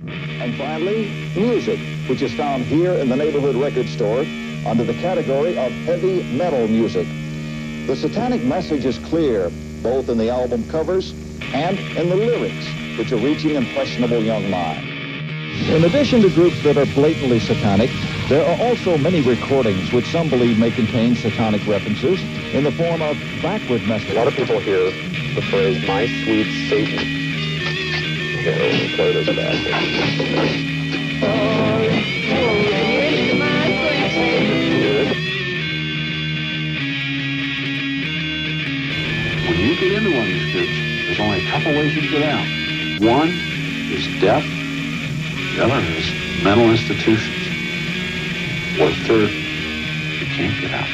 And finally, music, which is found here in the neighborhood record store under the category of heavy metal music. The satanic message is clear, both in the album covers and in the lyrics, which are reaching impressionable young minds. In addition to groups that are blatantly satanic, there are also many recordings which some believe may contain satanic references in the form of backward messages. A lot of people hear the phrase, "My sweet Satan." Here, we'll play this backwards. When you get into one of these groups, there's only a couple ways you can get out. One is death, the other is mental institutions. Or third, you can't get out.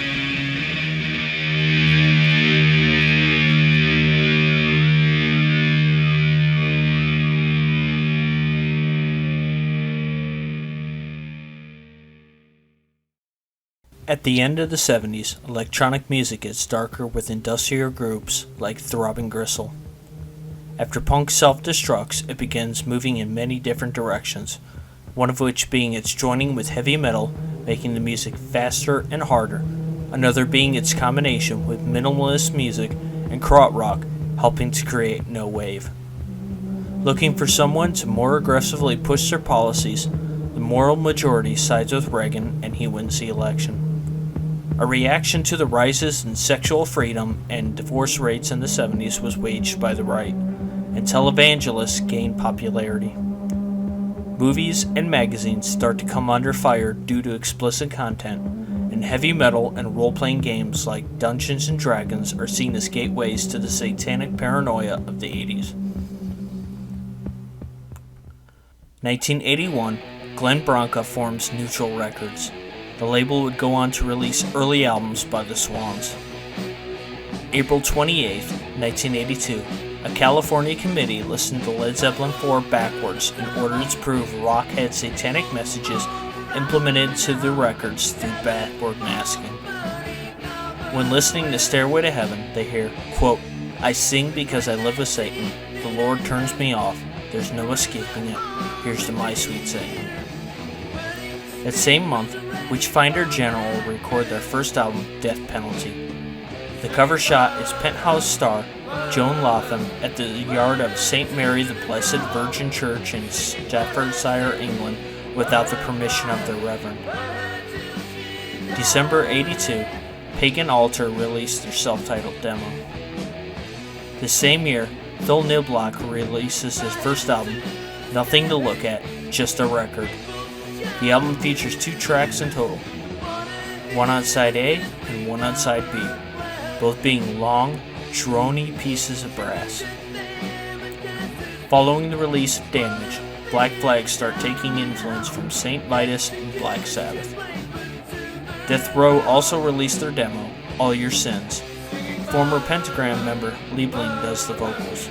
At the end of the 70s, electronic music gets darker with industrial groups like Throbbing Gristle. After punk self-destructs, it begins moving in many different directions, one of which being its joining with heavy metal, making the music faster and harder, another being its combination with minimalist music and krautrock, helping to create no wave. Looking for someone to more aggressively push their policies, the moral majority sides with Reagan and he wins the election. A reaction to the rises in sexual freedom and divorce rates in the 70s was waged by the right, and televangelists gained popularity. Movies and magazines start to come under fire due to explicit content, and heavy metal and role-playing games like Dungeons & Dragons are seen as gateways to the satanic paranoia of the 80s. 1981, Glenn Branca forms Neutral Records. The label would go on to release early albums by the Swans. April 28, 1982, a California committee listened to Led Zeppelin IV backwards in order to prove rock had satanic messages implemented to the records through backward masking. When listening to Stairway to Heaven, they hear, quote, "I sing because I live with Satan. The Lord turns me off. There's no escaping it. Here's to my sweet Satan." That same month, Witchfinder General record their first album, Death Penalty. The cover shot is Penthouse star Joan Latham at the yard of St. Mary the Blessed Virgin Church in Staffordshire, England, without the permission of the Reverend. December 82, Pagan Altar released their self-titled demo. The same year, Phil Niblock releases his first album, Nothing to Look At, Just a Record. The album features 2 tracks in total, one on side A and one on side B, both being long, drony pieces of brass. Following the release of Damage, Black Flag start taking influence from St. Vitus and Black Sabbath. Death Row also released their demo, All Your Sins. Former Pentagram member Liebling does the vocals.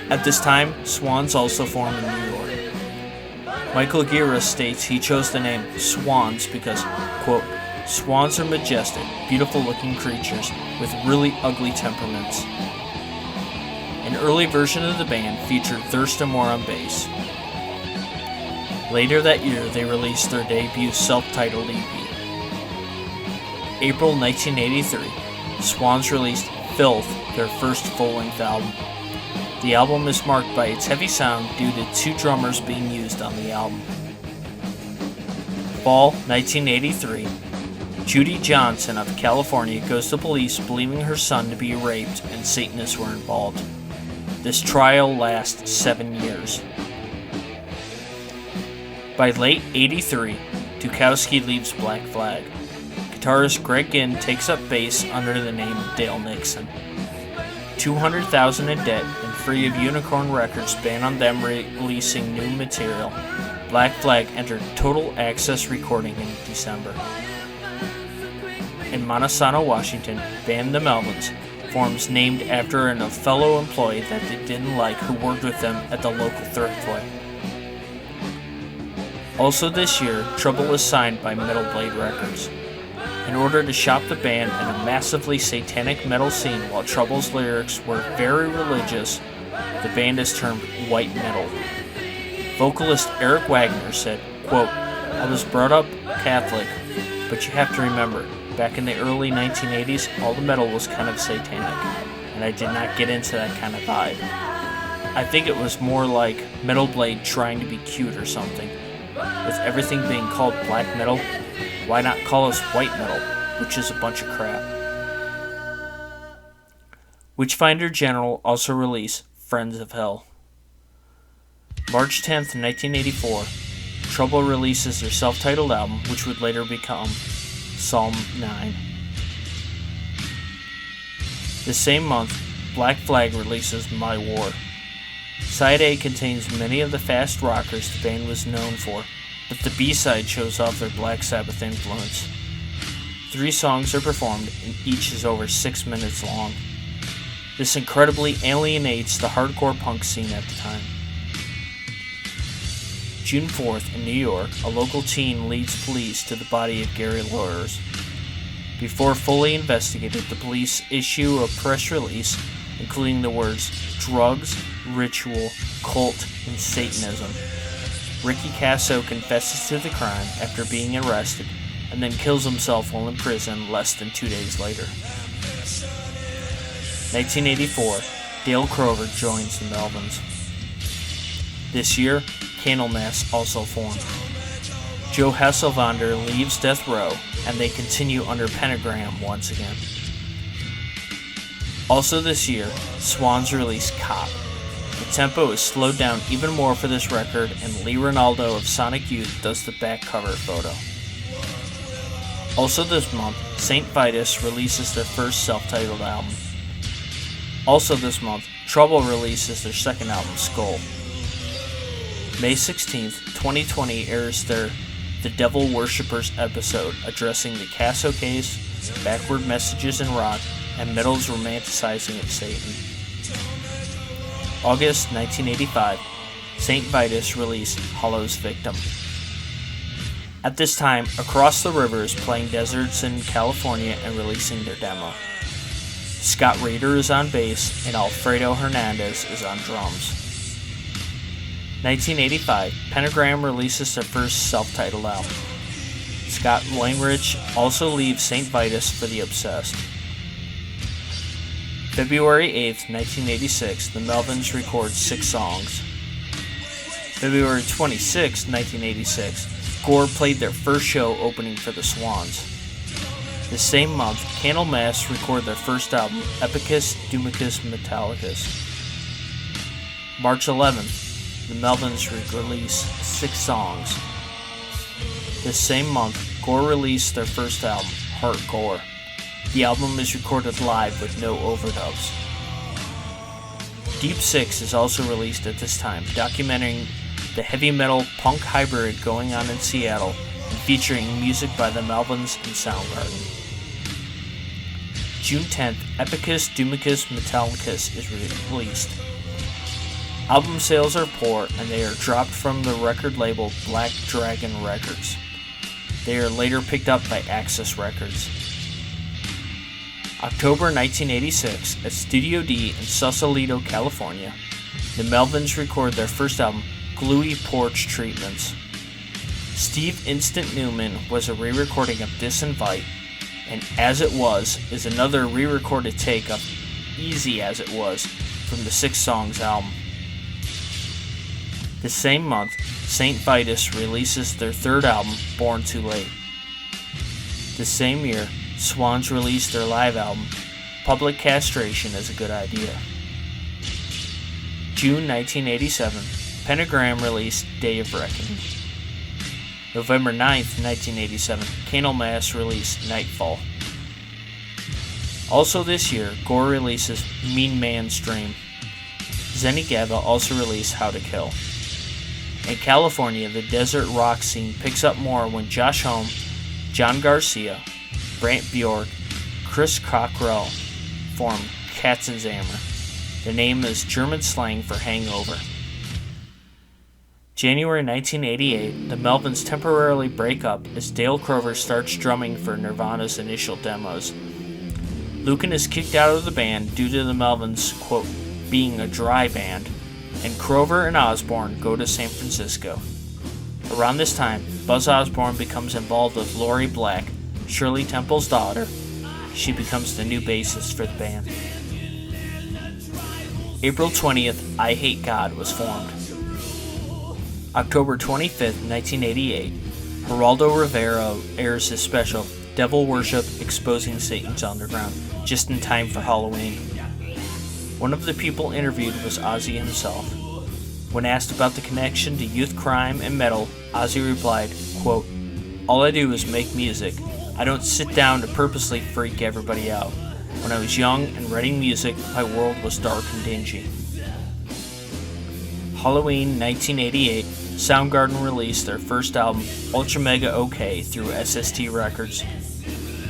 At this time, Swans also formed in New York. Michael Gira states he chose the name Swans because, quote, "Swans are majestic, beautiful-looking creatures with really ugly temperaments." An early version of the band featured Thurston Moore on bass. Later that year, they released their debut self-titled EP. April 1983, Swans released Filth, their first full-length album. The album is marked by its heavy sound due to 2 drummers being used on the album. Fall 1983, Judy Johnson of California goes to police believing her son to be raped and Satanists were involved. This trial lasts 7 years. By late 83, Dukowski leaves Black Flag. Guitarist Greg Ginn takes up bass under the name Dale Nixon. $200,000 in debt and free of Unicorn Records ban on them releasing new material. Black Flag entered Total Access Recording in December. In Montesano, Washington, band The Melvins forms named after a fellow employee that they didn't like who worked with them at the local Thriftway. Also this year, Trouble is signed by Metal Blade Records. In order to shop the band in a massively satanic metal scene while Trouble's lyrics were very religious, the band is termed white metal. Vocalist Eric Wagner said, quote, "I was brought up Catholic, but you have to remember, back in the early 1980s, all the metal was kind of satanic, and I did not get into that kind of vibe. I think it was more like Metal Blade trying to be cute or something. With everything being called black metal, why not call us white metal, which is a bunch of crap." Witchfinder General also released Friends of Hell. March 10th, 1984, Trouble releases their self-titled album, which would later become Psalm 9. The same month, Black Flag releases My War. Side A contains many of the fast rockers the band was known for, but the B-side shows off their Black Sabbath influence. 3 songs are performed, and each is over 6 minutes long. This incredibly alienates the hardcore punk scene at the time. June 4th, in New York, a local teen leads police to the body of Gary Lawrence. Before fully investigated, the police issue a press release including the words drugs, ritual, cult, and Satanism. Ricky Casso confesses to the crime after being arrested and then kills himself while in prison less than 2 days later. 1984, Dale Crover joins the Melvins. This year, Candlemass also formed. Joe Hasselwander leaves Death Row, and they continue under Pentagram once again. Also this year, Swans release Cop. The tempo is slowed down even more for this record, and Lee Ronaldo of Sonic Youth does the back cover photo. Also this month, St. Vitus releases their first self-titled album. Also this month, Trouble releases their second album, Skull. May 16th, 2020 airs their The Devil Worshippers episode addressing the Casso case, backward messages in rock, and metal's romanticizing of Satan. August 1985, St. Vitus released Hollow's Victim. At this time, Across the River is playing Deserts in California and releasing their demo. Scott Rader is on bass, and Alfredo Hernandez is on drums. 1985, Pentagram releases their first self-titled album. Scott Weinrich also leaves St. Vitus for The Obsessed. February 8th, 1986, the Melvins record 6 songs. February 26th, 1986, Gore played their first show opening for the Swans. The same month, Candlemass record their first album, Epicus Dumicus Metallicus. March 11th, the Melvins release 6 songs. This same month, Gore released their first album, Heart Gore. The album is recorded live with no overdubs. Deep Six is also released at this time, documenting the heavy metal punk hybrid going on in Seattle and featuring music by the Melvins and Soundgarden. June 10th, Epicus Dumicus Metallicus is released. Album sales are poor and they are dropped from the record label Black Dragon Records. They are later picked up by Axis Records. October 1986, at Studio D in Sausalito, California, the Melvins record their first album, Gluey Porch Treatments. Steve Instant Newman was a re-recording of Disinvite, and As It Was is another re-recorded take of Easy As It Was from the 6 Songs album. The same month, St. Vitus releases their third album, Born Too Late. The same year, Swans released their live album, Public Castration is a Good Idea. June 1987, Pentagram released Day of Reckoning. November 9th, 1987, Candlemass released Nightfall. Also this year, Gore releases Mean Man's Dream. Zenigava also released How to Kill. In California, the desert rock scene picks up more when Josh Homme, John Garcia, Brant Bjork, Chris Cockrell formed Katzenhammer. The name is German slang for hangover. January 1988, the Melvins temporarily break up as Dale Crover starts drumming for Nirvana's initial demos. Lucan is kicked out of the band due to the Melvins, quote, being a dry band, and Crover and Osborne go to San Francisco. Around this time, Buzz Osborne becomes involved with Lori Black, Shirley Temple's daughter. She becomes the new bassist for the band. April 20th, I Hate God was formed. October 25th, 1988, Geraldo Rivera airs his special, Devil Worship Exposing Satan's Underground, just in time for Halloween. One of the people interviewed was Ozzy himself. When asked about the connection to youth crime and metal, Ozzy replied, quote, "All I do is make music. I don't sit down to purposely freak everybody out. When I was young and writing music, my world was dark and dingy." Halloween 1988, Soundgarden released their first album, Ultra Mega OK, through SST Records.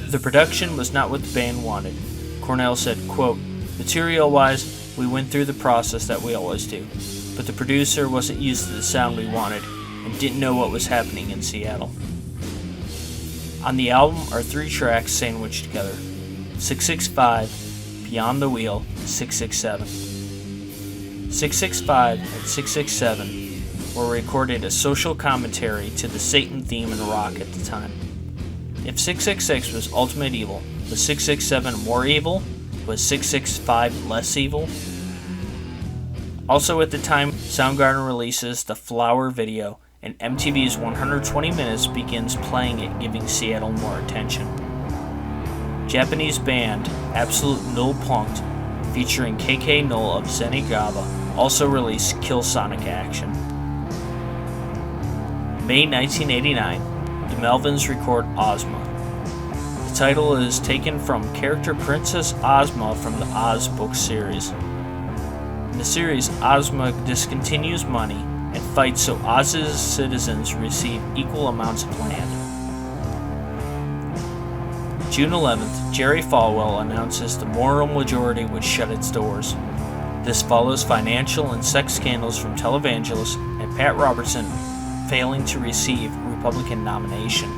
The production was not what the band wanted. Cornell said, quote, "Material-wise, we went through the process that we always do, but the producer wasn't used to the sound we wanted and didn't know what was happening in Seattle." On the album are 3 tracks sandwiched together: 665, Beyond the Wheel, 667. 665 and 667 were recorded as social commentary to the Satan theme in rock at the time. If 666 was ultimate evil, was 667 more evil? Was 665 less evil? Also at the time, Soundgarden releases the Flower video, and MTV's 120 Minutes begins playing it, giving Seattle more attention. Japanese band Absolute Null Punked, featuring KK Null of Zenigaba, also released Kill Sonic Action. May 1989, the Melvins record Ozma. The title is taken from character Princess Ozma from the Oz book series. In the series, Ozma discontinues money and fights so Oz's citizens receive equal amounts of land. June 11th, Jerry Falwell announces the moral majority would shut its doors. This follows financial and sex scandals from televangelists and Pat Robertson failing to receive Republican nomination.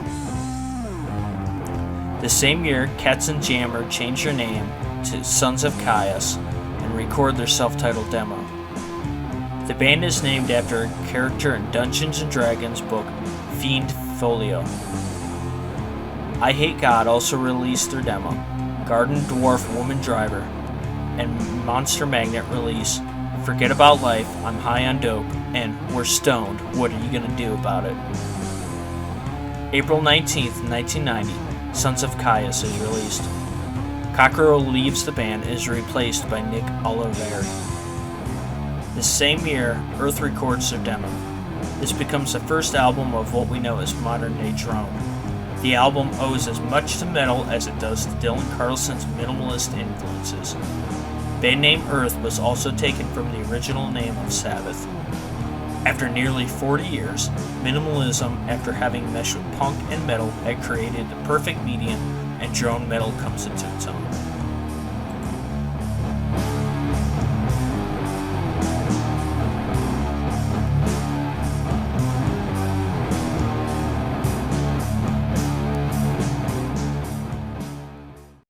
The same year, Katzenjammer changed their name to Sons of Chaos and record their self-titled demo. The band is named after a character in Dungeons & Dragons book Fiend Folio. I Hate God also released their demo, Garden Dwarf Woman Driver, and Monster Magnet release Forget About Life, I'm High on Dope, and We're Stoned, What Are You Gonna Do About It? April 19th, 1990, Sons of Chaos is released. Cockrell leaves the band and is replaced by Nick Oliver. The same year, Earth records their demo. This becomes the first album of what we know as modern-day drone. The album owes as much to metal as it does to Dylan Carlson's minimalist influences. Band name Earth was also taken from the original name of Sabbath. After nearly 40 years, minimalism, after having meshed with punk and metal, had created the perfect medium, and drone metal comes into its own.